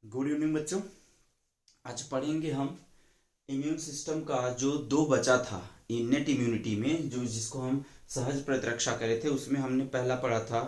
Good evening बच्चों। आज पढ़ेंगे हम इम्यून सिस्टम का जो दो बचा था इनेट इम्यूनिटी में, जो जिसको हम सहज प्रतिरक्षा करे थे। उसमें हमने पहला पढ़ा था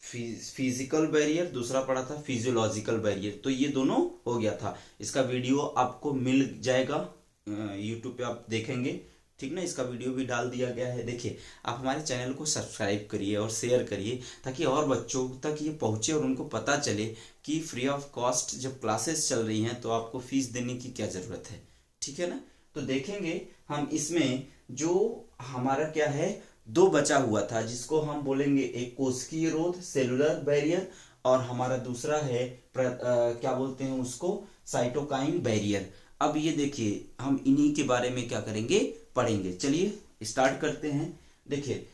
फिजिकल बैरियर, दूसरा पढ़ा था फिजियोलॉजिकल बैरियर। तो ये दोनों हो गया था। इसका वीडियो आपको मिल जाएगा, यूट्यूब पे आप देखेंगे, ठीक ना। इसका वीडियो भी डाल दिया गया है। देखिए, आप हमारे चैनल को सब्सक्राइब करिए और शेयर करिए ताकि और बच्चों तक ये पहुंचे और उनको पता चले कि फ्री ऑफ कॉस्ट जब क्लासेस चल रही हैं तो आपको फीस देने की क्या ज़रूरत है, ठीक है ना। तो देखेंगे हम इसमें जो हमारा क्या है, दो बचा हुआ था जिसको हम बोलेंगे एक कोशिकीय रोध सेलुलर बैरियर, और हमारा दूसरा है क्या बोलते हैं उसको, साइटोकाइन बैरियर। अब ये देखिए, हम इन्हीं के बारे में क्या करेंगे, पढ़ेंगे। चलिए स्टार्ट करते हैं। देखिए,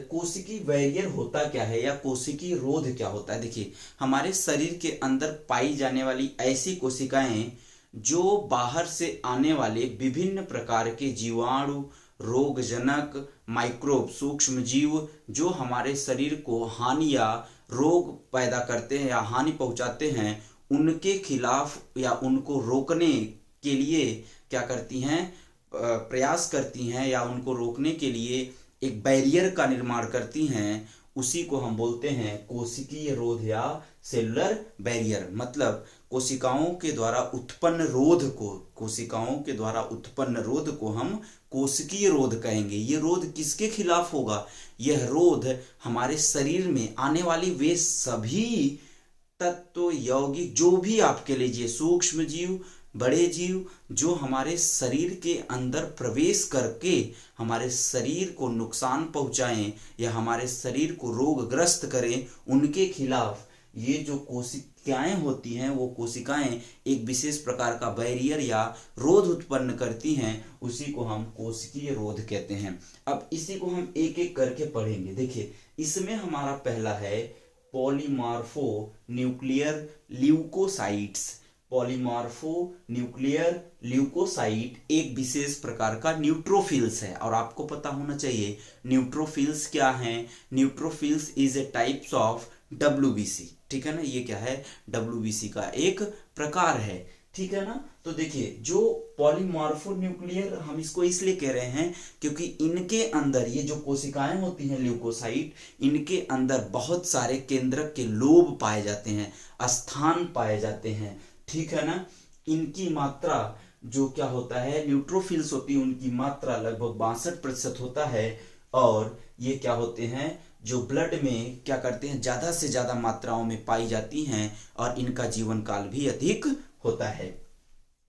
कोशिकीय बैरियर होता क्या है या कोशिकीय रोध क्या होता है। देखिए, हमारे शरीर के अंदर पाई जाने वाली ऐसी कोशिकाएं जो बाहर से आने वाले विभिन्न प्रकार के जीवाणु, रोगजनक, माइक्रोब, सूक्ष्म जीव जो हमारे शरीर को हानि या रोग पैदा करते हैं या हानि पहुंचाते हैं, उनके खिलाफ या उनको रोकने के लिए क्या करती हैं, प्रयास करती हैं या उनको रोकने के लिए एक बैरियर का निर्माण करती हैं। उसी को हम बोलते हैं कोशिकीय रोध या सेलुलर बैरियर। मतलब कोशिकाओं के द्वारा उत्पन्न रोध को, कोशिकाओं के द्वारा उत्पन्न रोध को हम कोशिकीय रोध कहेंगे। ये रोध किसके खिलाफ होगा? यह रोध हमारे शरीर में आने वाली वे सभी तत्व यौगिक, जो भी आपके लीजिए सूक्ष्म जीव, बड़े जीव, जो हमारे शरीर के अंदर प्रवेश करके हमारे शरीर को नुकसान पहुंचाएं या हमारे शरीर को रोगग्रस्त करें, उनके खिलाफ ये जो कोशिकाएं होती हैं, वो कोशिकाएं एक विशेष प्रकार का बैरियर या रोध उत्पन्न करती हैं। उसी को हम कोशिकीय रोध कहते हैं। अब इसी को हम एक एक करके पढ़ेंगे। देखिए, इसमें हमारा पहला है पॉलीमार्फो न्यूक्लियर ल्यूकोसाइट्स। पॉलीमार्फो न्यूक्लियर ल्यूकोसाइट एक विशेष प्रकार का न्यूट्रोफिल्स है। और आपको पता होना चाहिए न्यूट्रोफिल्स क्या हैं। Neutrophils is a types of WBC, ठीक है ना। ये क्या है, डब्ल्यूबीसी का एक प्रकार है, ठीक है ना। तो देखिए, जो पॉलीमॉर्फो न्यूक्लियर, हम इसको इसलिए कह रहे हैं क्योंकि इनके अंदर ये जो कोशिकाएं होती हैं ल्यूकोसाइट, इनके अंदर बहुत सारे केंद्रक के लोब पाए जाते हैं, स्थान पाए जाते हैं, ठीक है ना। इनकी मात्रा जो क्या होता है, न्यूट्रोफिल्स होती है, उनकी मात्रा लगभग 62% होता है। और ये क्या होते हैं, जो ब्लड में क्या करते हैं, ज्यादा से ज्यादा मात्राओं में पाई जाती हैं और इनका जीवन काल भी अधिक होता है,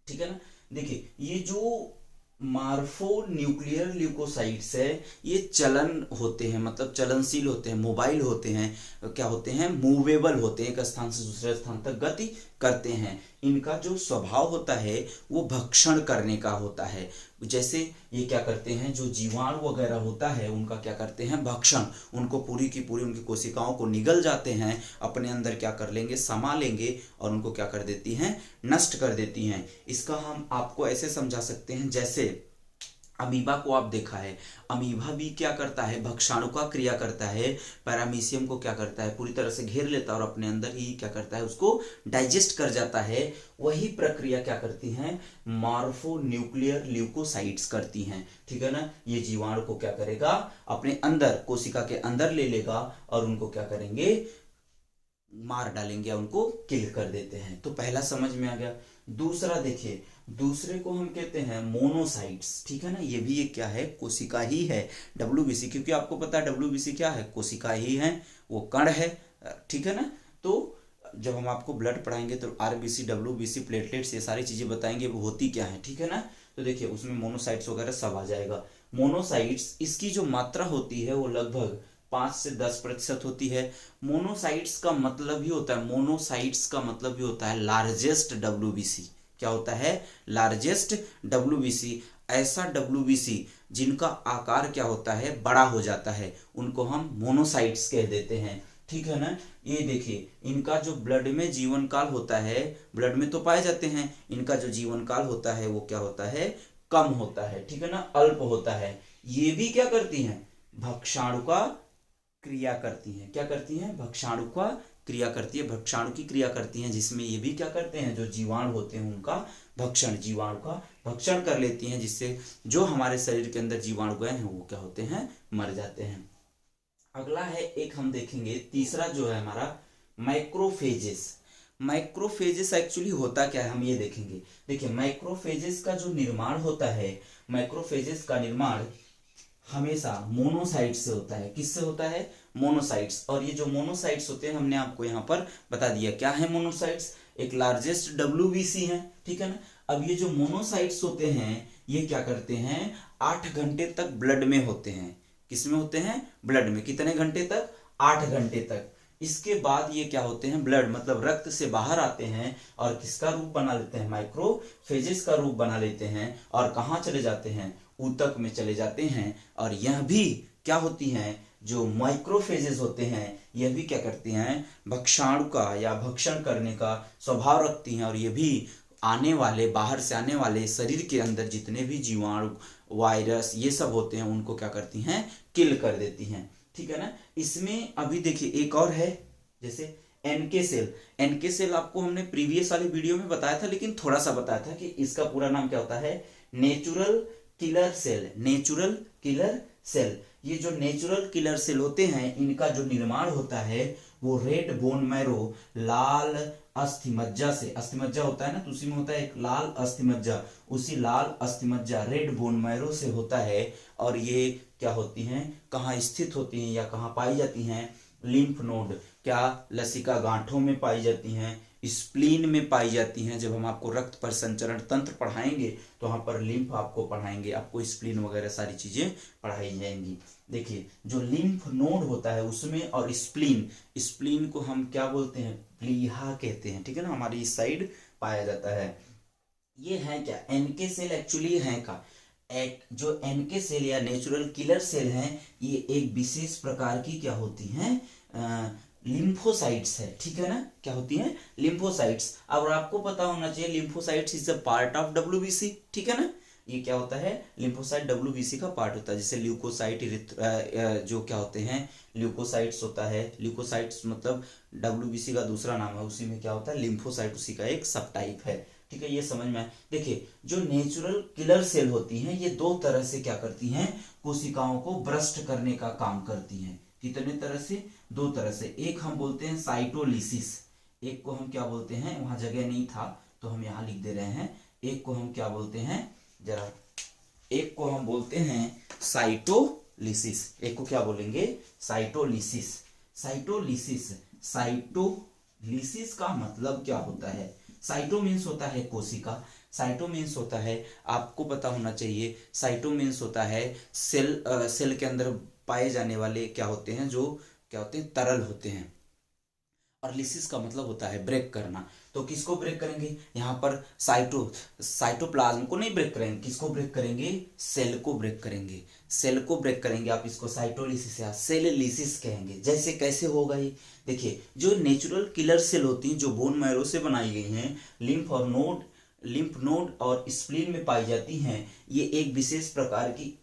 ठीक है ना। देखिए, ये जो मार्फो न्यूक्लियर ल्यूकोसाइट्स है, ये चलन होते हैं, मतलब चलनशील होते हैं, मोबाइल होते हैं, क्या होते हैं, मूवेबल होते हैं, एक स्थान से दूसरे स्थान तक गति करते हैं। इनका जो स्वभाव होता है वो भक्षण करने का होता है। जैसे ये क्या करते हैं, जो जीवाणु वगैरह होता है उनका क्या करते हैं, भक्षण। उनको पूरी की पूरी उनकी कोशिकाओं को निगल जाते हैं, अपने अंदर क्या कर लेंगे, समा लेंगे और उनको क्या कर देती हैं, नष्ट कर देती हैं। इसका हम आपको ऐसे समझा सकते हैं, जैसे अमीबा को आप देखा है, अमीबा भी क्या करता है, भक्षाणु का क्रिया करता है। पैरामीशियम को क्या करता है, पूरी तरह से घेर लेता है और अपने अंदर ही क्या करता है, उसको डाइजेस्ट कर जाता है। वही प्रक्रिया क्या करती हैं, मार्फो न्यूक्लियर ल्यूकोसाइट्स करती हैं, ठीक है ना। ये जीवाणु को क्या करेगा, अपने अंदर, कोशिका के अंदर ले लेगा और उनको क्या करेंगे, मार डालेंगे या उनको किल कर देते हैं। तो पहला समझ में आ गया। दूसरा देखिए, दूसरे को हम कहते हैं मोनोसाइट्स, ठीक है ना। ये भी एक क्या है, कोशिका ही है, डब्ल्यूबीसी। क्योंकि आपको पता है डब्ल्यूबीसी क्या है, कोशिका ही है, वो कण है, ठीक है ना। तो जब हम आपको ब्लड पढ़ाएंगे तो आरबीसी, डब्ल्यूबीसी, प्लेटलेट्स, ये सारी चीजें बताएंगे वो होती क्या है, ठीक है ना। तो देखिए, उसमें मोनोसाइट्स वगैरह सब आ जाएगा। मोनोसाइट्स, इसकी जो मात्रा होती है वो लगभग 5 से 10% होती है। मोनोसाइट्स का मतलब ही होता है, मोनोसाइट्स का मतलब ही होता है लार्जेस्ट डब्ल्यूबीसी। क्या होता है, लार्जेस्ट डब्ल्यूबीसी। ऐसा डब्ल्यूबीसी जिनका आकार क्या होता है, बड़ा हो जाता है, उनको हम मोनोसाइट्स कह देते हैं, ठीक है ना। ये देखिए, इनका जो ब्लड में जीवन काल होता है, ब्लड में तो पाए जाते हैं, इनका जो जीवन काल होता है वो क्या होता है, कम होता है, ठीक है ना, अल्प होता है। ये भी क्या करती हैं, भक्षाणु का क्रिया करती हैं। क्या करती हैं, भक्षाणु का क्रिया करती है, भक्षाणु की क्रिया करती हैं, जिसमें ये भी क्या करते हैं, जो जीवाणु होते हैं उनका भक्षण, जीवाणु का भक्षण कर लेती हैं, जिससे जो हमारे शरीर के अंदर जीवाणु गए हैं वो क्या होते हैं, मर जाते हैं। अगला है एक हम देखेंगे तीसरा जो है हमारा माइक्रोफेजेस। माइक्रोफेजेस एक्चुअली होता क्या है हम ये देखेंगे। देखिए माइक्रोफेजेस का जो निर्माण होता है, माइक्रोफेजेस का निर्माण हमेशा मोनोसाइट्स से होता है। किससे होता है, मोनोसाइट्स। और ये जो मोनोसाइट्स होते हैं हमने आपको यहाँ पर बता दिया क्या है मोनोसाइट्स, एक लार्जेस्ट WBC है, ठीक है ना। अब ये जो मोनोसाइट्स होते हैं ये क्या करते हैं, 8 घंटे तक ब्लड में होते हैं। किसमें होते हैं, ब्लड में। कितने घंटे तक, 8 घंटे तक। इसके बाद ये क्या होते हैं, ब्लड मतलब रक्त से बाहर आते हैं और किसका रूप बना लेते हैं, माइक्रोफेजेस का रूप बना लेते हैं और कहाँ चले जाते हैं, ऊतक में चले जाते हैं। और यह भी क्या होती हैं, जो माइक्रोफेजेस होते हैं यह भी क्या करती हैं, भक्षाणु का या भक्षण करने का स्वभाव रखती हैं। और ये भी आने वाले, बाहर से आने वाले शरीर के अंदर जितने भी जीवाणु, वायरस ये सब होते हैं उनको क्या करती हैं, किल कर देती हैं, ठीक है ना। इसमें अभी देखिए एक और है, जैसे एनके सेल। एनके सेल आपको हमने प्रीवियस वाली वीडियो में बताया था, लेकिन थोड़ा सा बताया था कि इसका पूरा नाम क्या होता है, natural killer cell. Natural killer cell, ये जो नेचुरल किलर सेल होते हैं इनका जो निर्माण होता है वो रेड बोन मैरो, लाल अस्थिमज्जा से, अस्थिमज्जा होता है ना तो उसी में होता है एक लाल अस्थिमज्जा, उसी लाल अस्थिमज्जा रेड बोन मैरो से होता है। और ये क्या होती हैं, कहाँ स्थित होती हैं या कहाँ पाई जाती हैं, लिम्फ नोड, क्या लसिका गांठों में पाई जाती हैं, स्प्लीन में पाई जाती हैं। जब हम आपको रक्त परिसंचरण तंत्र पढ़ाएंगे तो वहां पर लिम्फ आपको पढ़ाएंगे, आपको स्प्लीन वगैरह सारी चीजें पढ़ाई जाएंगी। देखिए जो लिम्फ नोड होता है उसमें, और स्प्लीन, स्प्लीन को हम क्या बोलते हैं, प्लीहा कहते हैं, ठीक है ना, हमारी इस साइड पाया जाता है। ये है क्या, एनके सेल एक्चुअली है का, एक जो एनके सेल या नेचुरल किलर सेल हैं ये एक विशेष प्रकार की क्या होती हैं, लिम्फोसाइट्स है, ठीक है ना, क्या होती हैं, लिम्फोसाइट्स। अब आपको पता होना चाहिए lymphocytes is a part of WBC, ठीक है ना। ये क्या होता है, लिम्फोसाइट WBC का पार्ट होता है। जैसे ल्यूकोसाइट, जो क्या होते हैं, ल्यूकोसाइट्स होता है, ल्यूकोसाइट्स मतलब WBC का दूसरा नाम है, उसी में क्या होता है, लिम्फोसाइट उसी का एक सब टाइप है, ठीक है, ये समझ में आए। देखिए जो नेचुरल किलर सेल होती हैं ये दो तरह से क्या करती हैं, कोशिकाओं को भ्रष्ट करने का काम करती हैं। कितने तरह से, दो तरह से। एक हम बोलते हैं साइटोलिसिस, एक को हम क्या बोलते हैं, वहां जगह नहीं था तो हम यहाँ लिख दे रहे हैं, एक को हम क्या बोलते हैं, जरा, एक को हम बोलते हैं साइटोलिसिस, एक को क्या बोलेंगे, साइटोलिसिस। साइटोलिसिस, साइटोलिसिस का मतलब क्या होता है, साइटो मीन्स होता है कोशिका, साइटो मीन्स होता है, आपको पता होना चाहिए, साइटो मीन्स होता है सेल, सेल के अंदर पाए जाने वाले क्या होते हैं, जो क्या होते हैं, तरल होते हैं। और लिसिस का मतलब होता है ब्रेक करना। तो किसको ब्रेक करेंगे, यहाँ पर साइटोप्लाज्म को नहीं ब्रेक करेंगे, किसको ब्रेक करेंगे, सेल को ब्रेक करेंगे, सेल को ब्रेक करेंगे। आप इसको साइटोलिसिस या सेल लिसिस कहेंगे। जैसे कैसे होगा ये, देखिए जो नेचुरल किलर सेल होती हैं जो बोन मैरो से बनाई गई हैं, लिम्फ नोड और स्प्लीन में पाई जाती हैं, ये एक विशेष प्रकार की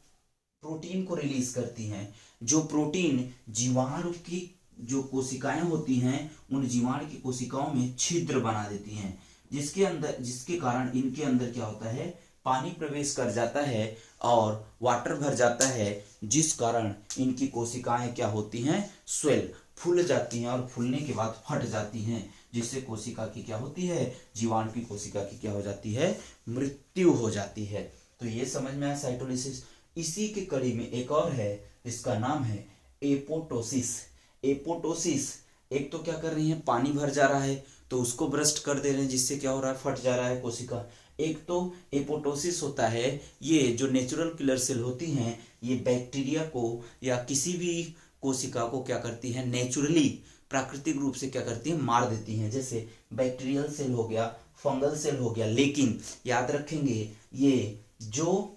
प्रोटीन को रिलीज करती हैं। जो प्रोटीन जीवाणु की जो कोशिकाएं होती हैं उन जीवाणु की कोशिकाओं में छिद्र बना देती हैं, जिसके कारण इनके अंदर क्या होता है, पानी प्रवेश कर जाता है और वाटर भर जाता है, जिस कारण इनकी कोशिकाएं क्या होती हैं, स्वेल, फूल जाती हैं और फूलने के बाद फट जाती हैं, जिससे कोशिका की क्या होती है, जीवाणु की कोशिका की क्या हो जाती है, मृत्यु हो जाती है। तो ये समझ में आया साइटोलिसिस। इसी के कड़ी में एक और है, इसका नाम है एपोटोसिस। एपोटोसिस, एक तो क्या कर रही है, पानी भर जा रहा है तो उसको ब्रस्ट कर दे रहे हैं, जिससे क्या हो रहा है, फट जा रहा है कोशिका। एक तो एपोटोसिस होता है, ये जो नेचुरल किलर सेल होती हैं ये बैक्टीरिया को या किसी भी कोशिका को क्या करती है, नेचुरली प्राकृतिक रूप से क्या करती है, मार देती हैं। जैसे बैक्टीरियल सेल हो गया, फंगल सेल हो गया। लेकिन याद रखेंगे ये जो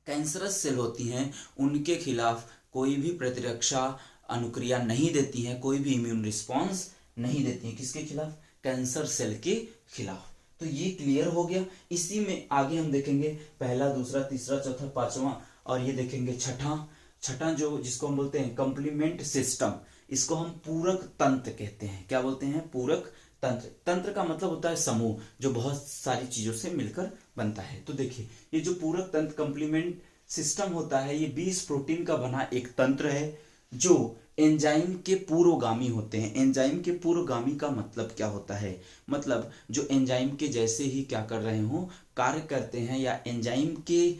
कैंसरस सेल होती हैं उनके खिलाफ कोई भी प्रतिरक्षा अनुक्रिया नहीं देती हैं, कोई भी इम्यून रिस्पॉन्स नहीं देती हैं। किसके खिलाफ, कैंसर सेल के खिलाफ। तो ये क्लियर हो गया। इसी में आगे हम देखेंगे पहला, दूसरा, तीसरा, चौथा, पांचवा, और ये देखेंगे छठा जो जिसको हम बोलते हैं कंप्लीमेंट सिस्टम। इसको हम पूरक तंत्र कहते हैं। क्या बोलते हैं? पूरक तंत्र। तंत्र का मतलब होता है समूह, जो बहुत सारी चीजों से मिलकर बनता है। तो देखिए, ये जो पूरक तंत्र कंप्लीमेंट सिस्टम होता है, ये 20 प्रोटीन का बना एक तंत्र है जो एंजाइम के पूर्वगामी होते हैं। एंजाइम के पूर्वगामी का मतलब क्या होता है? मतलब जो एंजाइम के जैसे ही क्या कर रहे हो, कार्य करते हैं, या एंजाइम के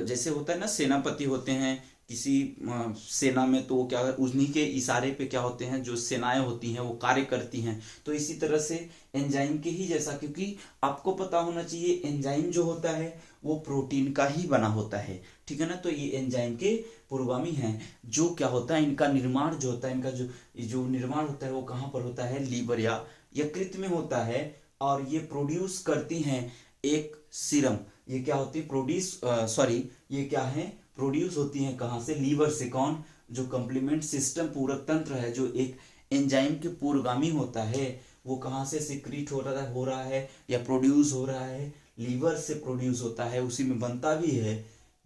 जैसे होता है ना, सेनापति होते हैं किसी सेना में, तो क्या उन्हीं के इशारे पे क्या होते हैं, जो सेनाएं होती हैं वो कार्य करती हैं। तो इसी तरह से एंजाइम के ही जैसा, क्योंकि आपको पता होना चाहिए एंजाइम जो होता है वो प्रोटीन का ही बना होता है, ठीक है ना। तो ये एंजाइम के पूर्वगामी हैं, जो क्या होता है, इनका निर्माण जो होता है, इनका जो निर्माण होता है वो कहाँ पर होता है? लीवर या यकृत में होता है। और ये प्रोड्यूस करती हैं एक सीरम। ये क्या होती है? ये क्या है? प्रोड्यूस होती हैं कहाँ से? लीवर से। कौन? जो कंप्लीमेंट सिस्टम पूरक तंत्र है, जो एक एंजाइम के पूर्वगामी होता है, वो कहाँ से सिक्रीट हो रहा है या प्रोड्यूस हो रहा है? लीवर से प्रोड्यूस होता है, उसी में बनता भी है।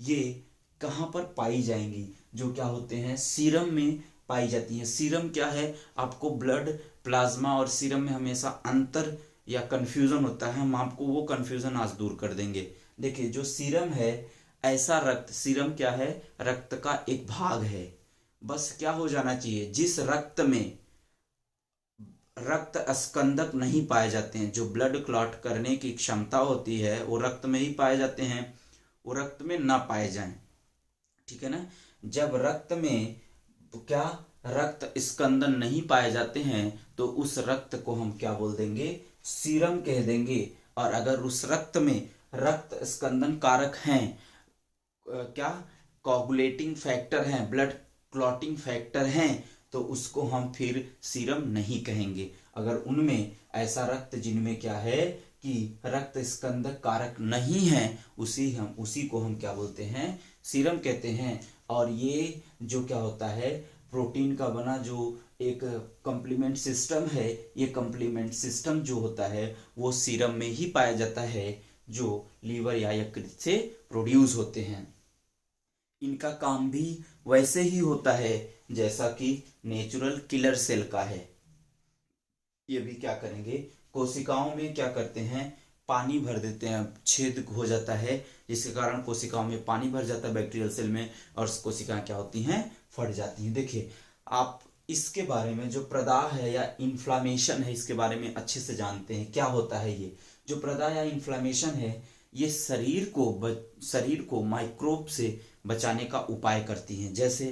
ये कहाँ पर पाई जाएंगी? जो क्या होते हैं? सीरम में पाई जाती है। सीरम क्या है? आपको ब्लड, प्लाज्मा और सीरम में हमेशा अंतर या कंफ्यूजन होता है, हम आपको वो कंफ्यूजन आज दूर कर देंगे। देखिए, जो सीरम है, ऐसा रक्त, सीरम क्या है? रक्त का एक भाग है। बस क्या हो जाना चाहिए? जिस रक्त में रक्त स्कंदक नहीं पाए जाते हैं, जो ब्लड क्लॉट करने की क्षमता होती है, वो रक्त में ही पाए जाते हैं, वो रक्त में ना पाए जाएं, ठीक है ना। जब रक्त में क्या रक्त स्कंदन नहीं पाए जाते हैं, तो उस रक्त को हम क्या बोल देंगे? सीरम कह देंगे। और अगर उस रक्त में रक्त स्कंदन कारक हैं, क्या कोगुलेटिंग फैक्टर हैं, ब्लड क्लॉटिंग फैक्टर हैं, तो उसको हम फिर सीरम नहीं कहेंगे। अगर उनमें ऐसा रक्त जिनमें क्या है कि रक्त स्कंदक कारक नहीं है, उसी को हम क्या बोलते हैं? सीरम कहते हैं। और ये जो क्या होता है, प्रोटीन का बना जो एक कंप्लीमेंट सिस्टम है, ये कंप्लीमेंट सिस्टम जो होता है वो सीरम में ही पाया जाता है, जो लीवर या यकृत से प्रोड्यूस होते हैं। इनका काम भी वैसे ही होता है जैसा कि नेचुरल किलर सेल का है। ये भी क्या करेंगे? कोशिकाओं में क्या करते हैं? पानी भर देते हैं, छेद हो जाता है, जिसके कारण कोशिकाओं में पानी भर जाता है बैक्टीरियल सेल में, और कोशिकाएं क्या होती हैं? फट जाती हैं। देखिए, आप इसके बारे में जो प्रदाह है या इन्फ्लामेशन है, इसके बारे में अच्छे से जानते हैं। क्या होता है ये जो प्रदाह या इन्फ्लामेशन है? ये शरीर को माइक्रोब से बचाने का उपाय करती हैं। जैसे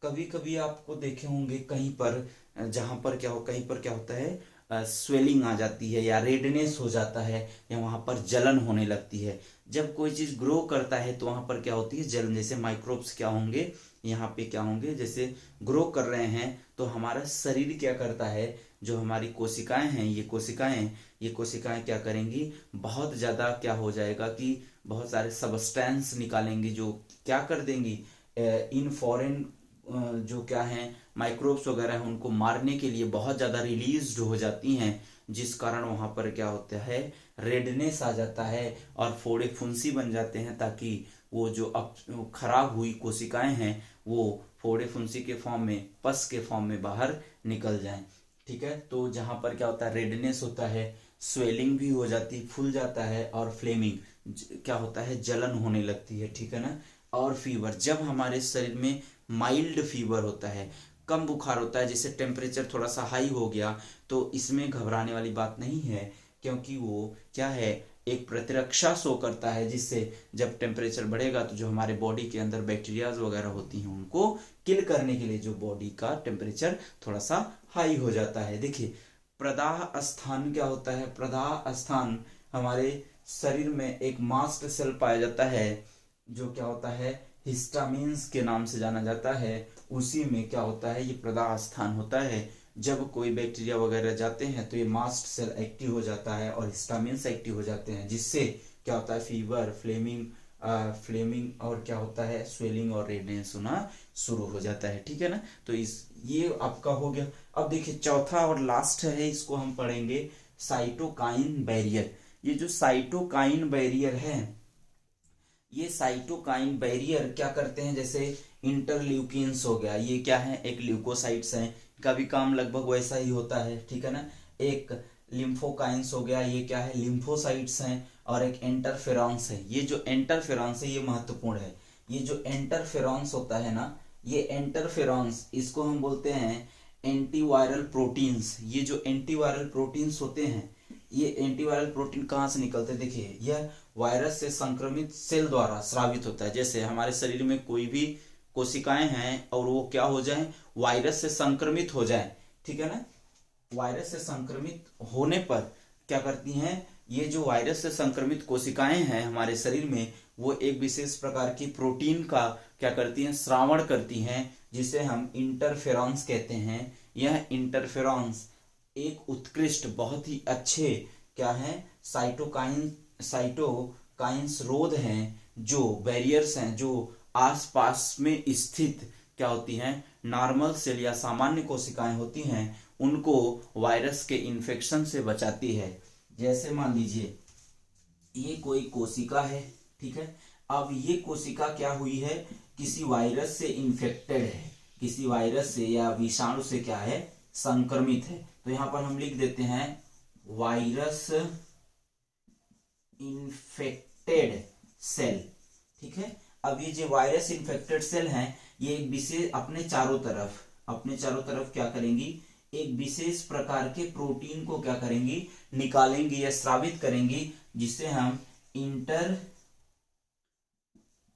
कभी कभी आपको देखे होंगे कहीं पर, कहीं पर क्या होता है, स्वेलिंग आ जाती है, या रेडनेस हो जाता है, या वहां पर जलन होने लगती है। जब कोई चीज ग्रो करता है तो वहां पर क्या होती है? जलन। जैसे माइक्रोब्स क्या होंगे, यहाँ पे क्या होंगे, जैसे ग्रो कर रहे हैं, तो हमारा शरीर क्या करता है, जो हमारी कोशिकाएं हैं, ये कोशिकाएं क्या करेंगी? बहुत ज्यादा क्या हो जाएगा कि बहुत सारे सबस्टेंस निकालेंगी, जो क्या कर देंगी? इन फॉरेन जो क्या है माइक्रोब्स वगैरह हैं, उनको मारने के लिए बहुत ज्यादा रिलीज हो जाती हैं, जिस कारण वहां पर क्या होता है? रेडनेस आ जाता है और फोड़े फुंसी बन जाते हैं, ताकि वो जो अब खराब हुई कोशिकाएं हैं वो फोड़े फुंसी के फॉर्म में, पस के फॉर्म में बाहर निकल जाएं, ठीक है। तो जहां पर क्या होता है? रेडनेस होता है, स्वेलिंग भी हो जाती, फूल जाता है, और फ्लेमिंग क्या होता है? जलन होने लगती है, ठीक है ना। और फीवर, जब हमारे शरीर में माइल्ड फीवर होता है, कम बुखार होता है, जैसे टेम्परेचर थोड़ा सा हाई हो गया, तो इसमें घबराने वाली बात नहीं है, क्योंकि वो क्या है? एक प्रतिरक्षा शो करता है, जिससे जब टेम्परेचर बढ़ेगा तो जो हमारे बॉडी के अंदर बैक्टीरियाज वगैरह होती हैं, उनको किल करने के लिए जो बॉडी का टेम्परेचर थोड़ा सा हाई हो जाता है। देखिए, प्रदाह स्थान क्या होता है? प्रदाह स्थान हमारे शरीर में एक मास्ट सेल पाया जाता है, जो क्या होता है? हिस्टामिन्स के नाम से जाना जाता है। उसी में क्या होता है? ये प्रदाह स्थान होता है। जब कोई बैक्टीरिया वगैरह जाते हैं तो ये मास्ट सेल एक्टिव हो जाता है और हिस्टामिन्स एक्टिव हो जाते हैं, जिससे क्या होता है? फीवर, फ्लेमिंग और क्या होता है? स्वेलिंग और रेडनेस होना शुरू हो जाता है, ठीक है ना। तो ये आपका हो गया। अब देखिए, चौथा और लास्ट है, इसको हम पढ़ेंगे साइटोकाइन बैरियर। ये जो साइटोकाइन बैरियर है, ये साइटोकाइन बैरियर क्या करते हैं? जैसे इंटरल्यूकिन्स हो गया, ये क्या है? एक ल्यूकोसाइट्स हैं, का भी काम लगभग वैसा ही होता है, ठीक है ना। एक लिम्फोकाइंस हो गया, ये क्या है, लिम्फोसाइट्स हैं, और एक इंटरफेरॉन्स है। ये जो इंटरफेरॉन्स है ये महत्वपूर्ण है। ये जो इंटरफेरॉन्स होता है ना, ये इंटरफेरॉन्स, इसको हम बोलते हैं एंटीवायरल प्रोटीन्स। ये जो एंटीवायरल प्रोटीन्स होते हैं, ये एंटीवायरल प्रोटीन कहाँ से निकलते हैं, देखिए यह वायरस से संक्रमित सेल द्वारा स्रावित होता है। जैसे हमारे शरीर में कोई भी कोशिकाएं हैं और वो क्या हो जाए, वायरस से संक्रमित हो जाए, ठीक है ना। वायरस से संक्रमित होने पर क्या करती हैं, ये जो वायरस से संक्रमित कोशिकाएं हैं हमारे शरीर में, वो एक विशेष प्रकार की प्रोटीन का क्या करती हैं, श्रावण करती हैं, जिसे हम इंटरफेरॉन्स कहते हैं। यह इंटरफेरॉन्स एक उत्कृष्ट, बहुत ही अच्छे क्या है, साइटोकाइंस रोध हैं, जो बैरियर्स हैं, जो आसपास में स्थित क्या होती हैं, नॉर्मल सेल या सामान्य कोशिकाएं होती हैं, उनको वायरस के इन्फेक्शन से बचाती है। जैसे मान लीजिए ये कोई कोशिका है, ठीक है। अब ये कोशिका क्या हुई है, किसी वायरस से इन्फेक्टेड है, किसी वायरस से या विषाणु से क्या है, संक्रमित है। तो यहां पर हम लिख देते हैं वायरस इन्फेक्टेड सेल, ठीक है। अब ये जो वायरस इन्फेक्टेड सेल हैं, ये एक विशेष अपने चारों तरफ क्या करेंगी, एक विशेष प्रकार के प्रोटीन को क्या करेंगी, निकालेंगी या स्रावित करेंगी, जिसे हम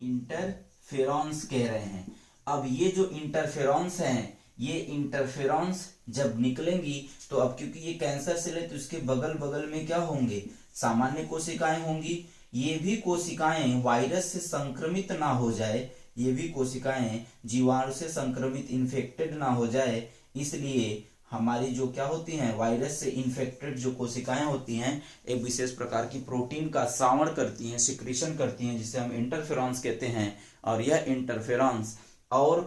इंटरफेरॉन्स कह रहे हैं। अब ये जो इंटरफेरॉन्स हैं, ये इंटरफेरॉन्स जब निकलेंगी, तो अब क्योंकि ये कैंसर सेल है, तो इसके बगल बगल में क्या होंगे, सामान्य कोशिकाएं होंगी। ये भी कोशिकाएं वायरस से संक्रमित ना हो जाए, ये भी कोशिकाएं जीवाणु से संक्रमित इन्फेक्टेड ना हो जाए, इसलिए हमारी जो क्या होती हैं, वायरस से इन्फेक्टेड जो कोशिकाएं होती हैं, एक विशेष प्रकार की प्रोटीन का श्रावण करती हैं, सिक्रीशन करती हैं, जिसे हम इंटरफेरॉन्स कहते हैं। और यह इंटरफेरॉन्स और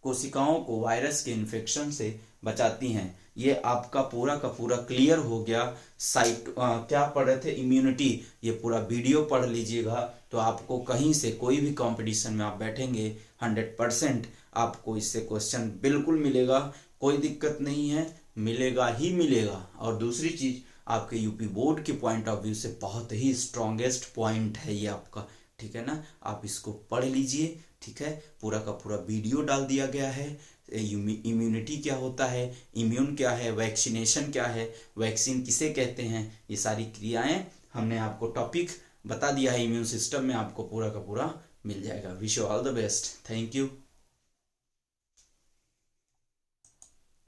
कोशिकाओं को वायरस के इन्फेक्शन से बचाती हैं। ये आपका पूरा का पूरा क्लियर हो गया। क्या पढ़ रहे थे, इम्यूनिटी। ये पूरा वीडियो पढ़ लीजिएगा, तो आपको कहीं से कोई भी कंपटीशन में आप बैठेंगे 100% आपको इससे क्वेश्चन बिल्कुल मिलेगा, कोई दिक्कत नहीं है, मिलेगा ही मिलेगा। और दूसरी चीज, आपके यूपी बोर्ड के पॉइंट ऑफ व्यू से बहुत ही स्ट्रॉन्गेस्ट पॉइंट है ये आपका, ठीक है ना। आप इसको पढ़ लीजिए, ठीक है। पूरा का पूरा वीडियो डाल दिया गया है। इम्यूनिटी क्या होता है, इम्यून क्या है, वैक्सीनेशन क्या है, वैक्सीन किसे कहते हैं, ये सारी क्रियाएं हमने आपको टॉपिक बता दिया है। इम्यून सिस्टम में आपको पूरा का पूरा मिल जाएगा। Wish you all the best. Thank you.